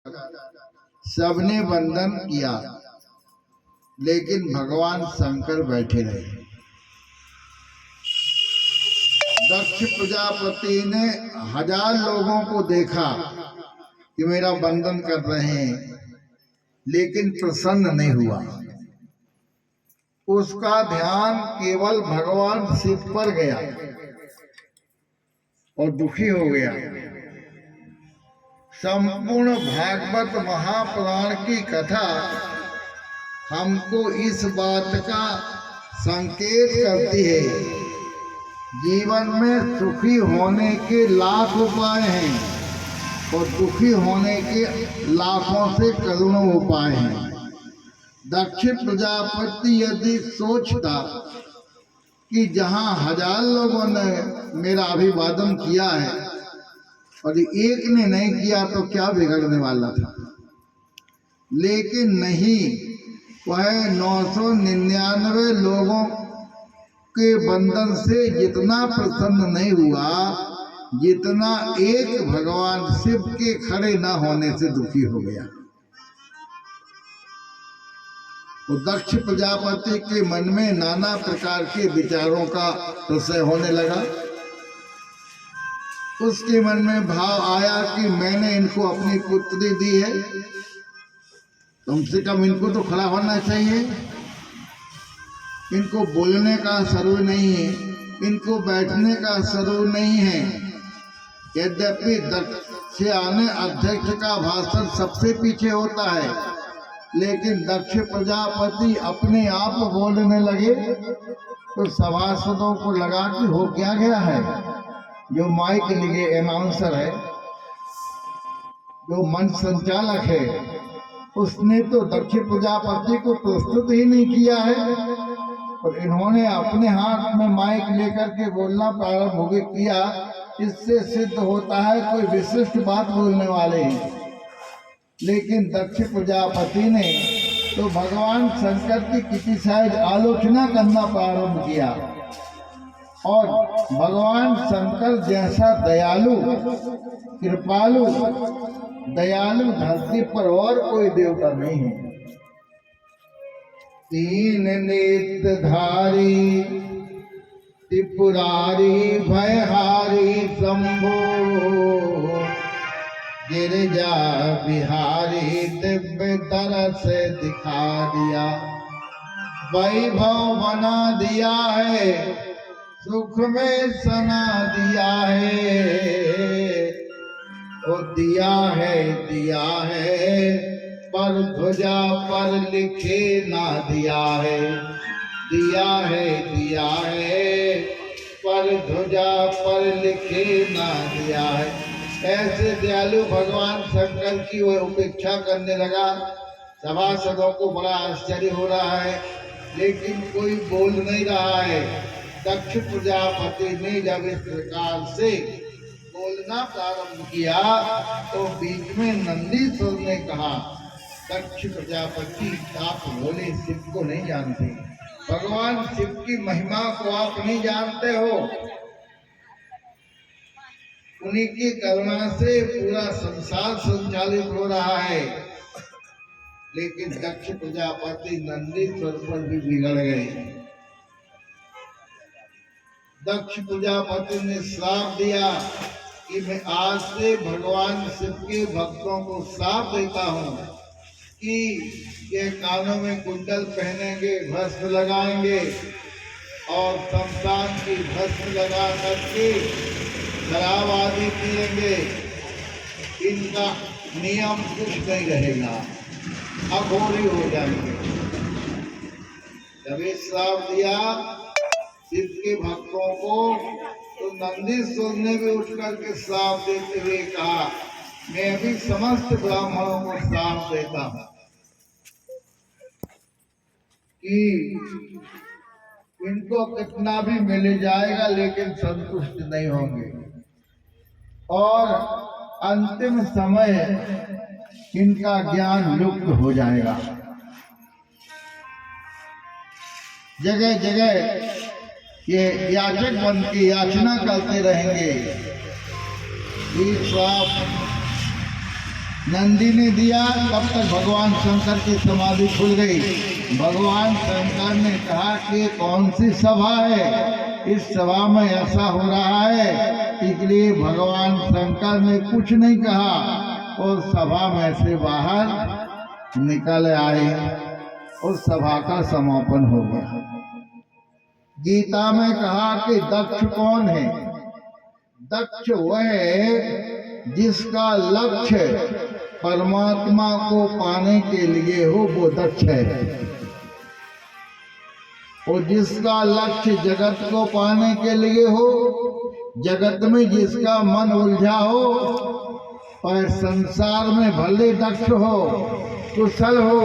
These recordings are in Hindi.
सबने वंदन किया, लेकिन भगवान शंकर बैठे रहे। दक्ष प्रजापति ने 1000 लोगों को देखा कि मेरा वंदन कर रहे हैं, लेकिन प्रसन्न नहीं हुआ। उसका ध्यान केवल भगवान शिव पर गया और दुखी हो गया। संपूर्ण भागवत महापुराण की कथा हमको इस बात का संकेत करती है, जीवन में सुखी होने के लाख उपाय हैं और दुखी होने के लाखों से करोड़ों उपाय हैं। दक्ष प्रजापति यदि सोचता कि जहां 1000 लोगों ने मेरा अभिवादन किया है और एक ने नहीं किया तो क्या बिगड़ने वाला था, लेकिन नहीं, वह 999 लोगों के बंधन से जितना प्रसन्न नहीं हुआ, जितना एक भगवान शिव के खड़े न होने से दुखी हो गया। तो दक्ष प्रजापति के मन में नाना प्रकार के विचारों का प्रसय होने लगा। उसके मन में भाव आया कि मैंने इनको अपनी पुत्री दी है, कम से कम इनको तो खड़ा होना चाहिए। इनको बोलने का सर्व नहीं है, इनको बैठने का सर्व नहीं है। यद्यपि दक्षिणाने अध्यक्ष का भाषण सबसे पीछे होता है, लेकिन दक्ष प्रजापति अपने आप बोलने लगे तो सभासदों को लगा कि हो क्या गया है। जो माइक लिए अनाउंसर है, जो मंच संचालक है, उसने तो दक्ष प्रजापति को प्रस्तुत ही नहीं किया है और इन्होंने अपने हाथ में माइक लेकर के बोलना प्रारंभ किया। इससे सिद्ध होता है कोई विशिष्ट बात बोलने वाले हैं। लेकिन दक्ष प्रजापति ने तो भगवान शंकर की क्रिटिसाइज आलोचना करना प्रारंभ किया और भगवान शंकर जैसा दयालु कृपालु दयालु धरती पर और कोई देवता नहीं है। 3 नेत्रधारी त्रिपुरारी भयहारी शंभो गिरिजा बिहारी दिव्य तरस दिखा दिया। वैभव बना दिया है, सुख में सना दिया है। ओ दिया है पर ध्वजा पर लिखे ना दिया है। दिया है पर ध्वजा पर लिखे ना दिया है। ऐसे दयालु भगवान शंकर की वह उपेक्षा करने लगा। सभासदों को बड़ा आश्चर्य हो रहा है, लेकिन कोई बोल नहीं रहा है। दक्ष प्रजापति ने जब इस प्रकार से बोलना प्रारंभ किया तो बीच में नंदीश्वर ने कहा, दक्ष प्रजापति आप भोले शिव को नहीं जानते, भगवान शिव की महिमा को आप नहीं जानते हो। उन्हीं की करुणा से पूरा संसार संचालित हो रहा है। लेकिन दक्ष प्रजापति नंदीश्वर पर भी बिगड़ गए। दक्ष प्रजापति ने श्राप दिया कि मैं आज से भगवान शिव के भक्तों को श्राप देता हूँ कि ये कानों में कुंडल पहनेंगे, भस्म लगाएंगे और शमशान की भस्म लगा करके शराब आदि पिएंगे। इनका नियम कुछ नहीं रहेगा, अघोरी हो जाएंगे। जब ये श्राप दिया शिव के भक्तों को, तो नंदीश्वर ने भी उठ करके श्राप देते हुए कहा, मैं भी समस्त ब्राह्मणों को श्राप देता हूँ कि इनको कितना भी मिल जाएगा लेकिन संतुष्ट नहीं होंगे और अंतिम समय इनका ज्ञान लुप्त हो जाएगा। जगह जगह ये याचक बन के याचना करते रहेंगे। नंदी ने दिया, तब तक भगवान शंकर की समाधि खुल गई। भगवान शंकर ने कहा कि कौन सी सभा है, इस सभा में ऐसा हो रहा है। इसलिए भगवान शंकर ने कुछ नहीं कहा और सभा में से बाहर निकल आए। उस सभा का समापन हो गया। गीता में कहा कि दक्ष कौन है? दक्ष वह है जिसका लक्ष्य परमात्मा को पाने के लिए हो, वो दक्ष है। और जिसका लक्ष्य जगत को पाने के लिए हो, जगत में जिसका मन उलझा हो, और संसार में भले दक्ष हो, कुशल हो,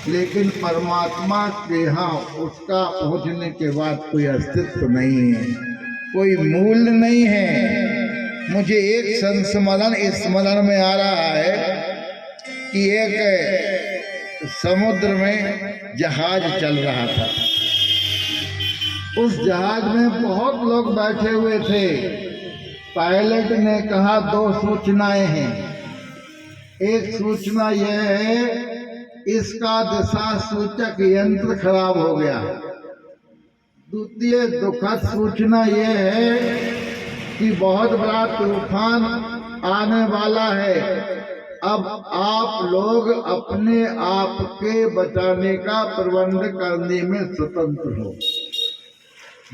लेकिन परमात्मा के यहाँ उसका पहुँचने के बाद कोई अस्तित्व नहीं है, कोई मूल्य नहीं है। मुझे एक संस्मरण स्मरण में आ रहा है कि एक समुद्र में जहाज चल रहा था। उस जहाज में बहुत लोग बैठे हुए थे। पायलट ने कहा 2 सूचनाएं हैं। एक सूचना यह है, इसका दिशा सूचक यंत्र खराब हो गया। द्वितीय दुखद सूचना यह है कि बहुत बड़ा तूफान आने वाला है। अब आप लोग अपने आप के बचाने का प्रबंध करने में स्वतंत्र हो।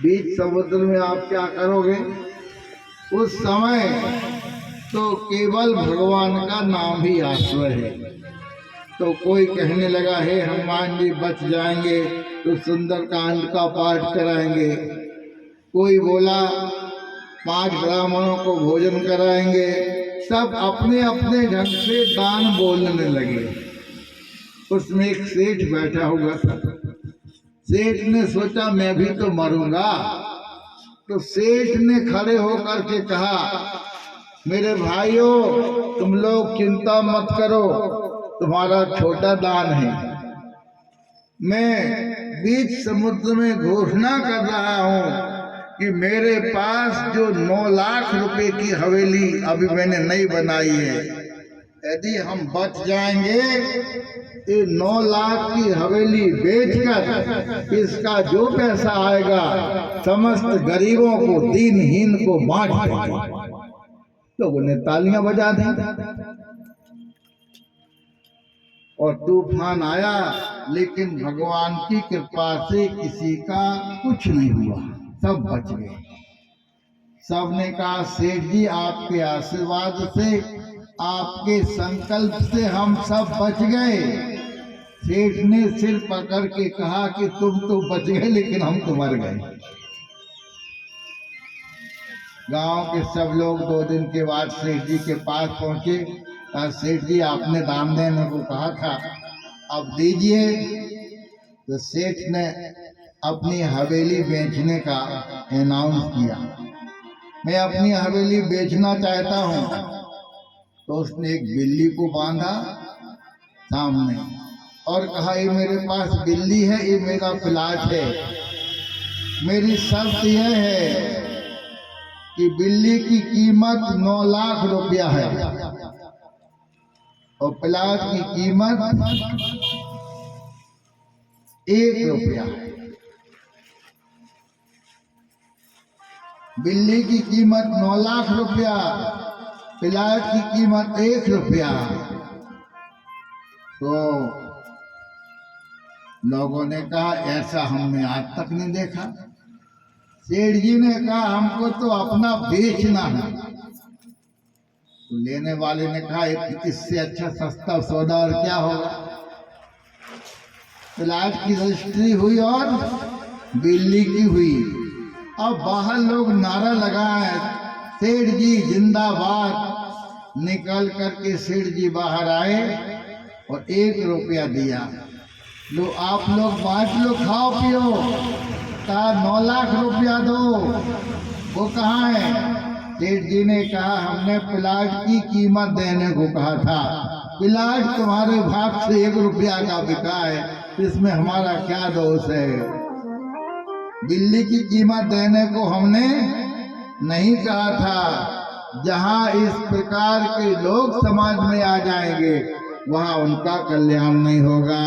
बीच समुद्र में आप क्या करोगे? उस समय तो केवल भगवान का नाम ही आश्रय है। तो कोई कहने लगा, हे हनुमान जी बच जाएंगे तो सुंदरकांड का पाठ कराएंगे। कोई बोला 5 ब्राह्मणों को भोजन कराएंगे। सब अपने अपने ढंग से दान बोलने लगे। उसमें एक सेठ बैठा हुआ था। सेठ ने सोचा मैं भी तो मरूंगा। तो सेठ ने खड़े होकर के कहा, मेरे भाइयों, तुम लोग चिंता मत करो, तुम्हारा छोटा दान है। मैं बीच समुद्र में घोषणा कर रहा हूं कि मेरे पास जो 9 लाख रुपए की हवेली अभी मैंने नई बनाई है, यदि हम बच जाएंगे, ये 9 लाख की हवेली बेचकर इसका जो पैसा आएगा समस्त गरीबों को, दीनहीन को बांट देंगे। लोगों ने तालियां बजा दी और तूफान आया, लेकिन भगवान की कृपा से किसी का कुछ नहीं हुआ, सब बच गए। सबने कहा, सेठ जी आपके आशीर्वाद से, आपके संकल्प से हम सब बच गए। सेठ ने सिर पकड़ के कहा कि तुम तो बच गए, लेकिन हम तो मर गए। गांव के सब लोग 2 दिन के बाद सेठ जी के पास पहुंचे। सेठ जी आपने दान देने को कहा था, अब दीजिए। तो सेठ ने अपनी हवेली बेचने का अनाउंस किया, मैं अपनी हवेली बेचना चाहता हूं। तो उसने एक बिल्ली को बांधा सामने और कहा, ये मेरे पास बिल्ली है, ये मेरा प्लाट है। मेरी शर्त यह है कि बिल्ली की कीमत 9 लाख रुपया है और प्लाट की कीमत 1 रुपया है। बिल्ली की कीमत 9 लाख रुपया, प्लाट की कीमत 1 रुपया। तो लोगों ने कहा, ऐसा हमने आज तक नहीं देखा। सेठ जी ने कहा, हमको तो अपना बेचना है। तो लेने वाले ने कहा, इससे अच्छा सस्ता सौदा और क्या होगा। प्लाट की रजिस्ट्री हुई और बिल्ली की हुई। अब बाहर लोग नारा लगाए, सेठ जी जिंदाबाद। निकल करके सेठ जी बाहर आए और 1 रुपया दिया। लो आप लोग बांट लो, खाओ पियो। कहा 9 लाख रुपया दो। वो कहाँ है? सेठ जी ने कहा, हमने प्लाट की कीमत देने को कहा था। प्लाट तुम्हारे भाग से 1 रुपया का बिका है, इसमें हमारा क्या दोष है। बिल्ली की कीमत देने को हमने नहीं कहा था। जहाँ इस प्रकार के लोग समाज में आ जाएंगे वहाँ उनका कल्याण नहीं होगा,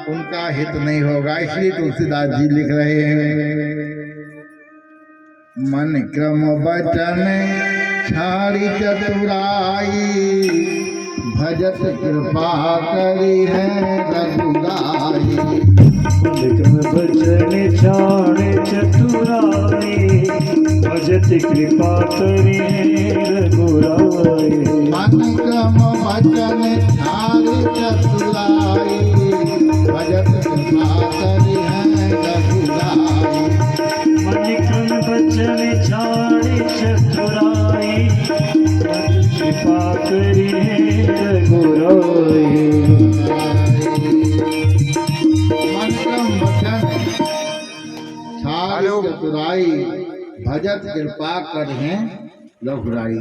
उनका हित नहीं होगा। इसलिए तुलसीदास जी लिख रहे हैं, मन क्रम वचन छाड़ी चतुराई, भजत कृपा करी है रघुराई। मन क्रम वचन छाड़ी चतुराई, भजत कृपा करी है रघुराई। मन क्रम वचन छाड़ी चतुराई, भजत कृपा करी है रघुराई। मन क्रम वचन छाड़ी चतुराई, भजत कृपा करी है रघुराई। मन क्रम वचन छाड़ी चतुराई, भजत कृपा कर है रघुराई।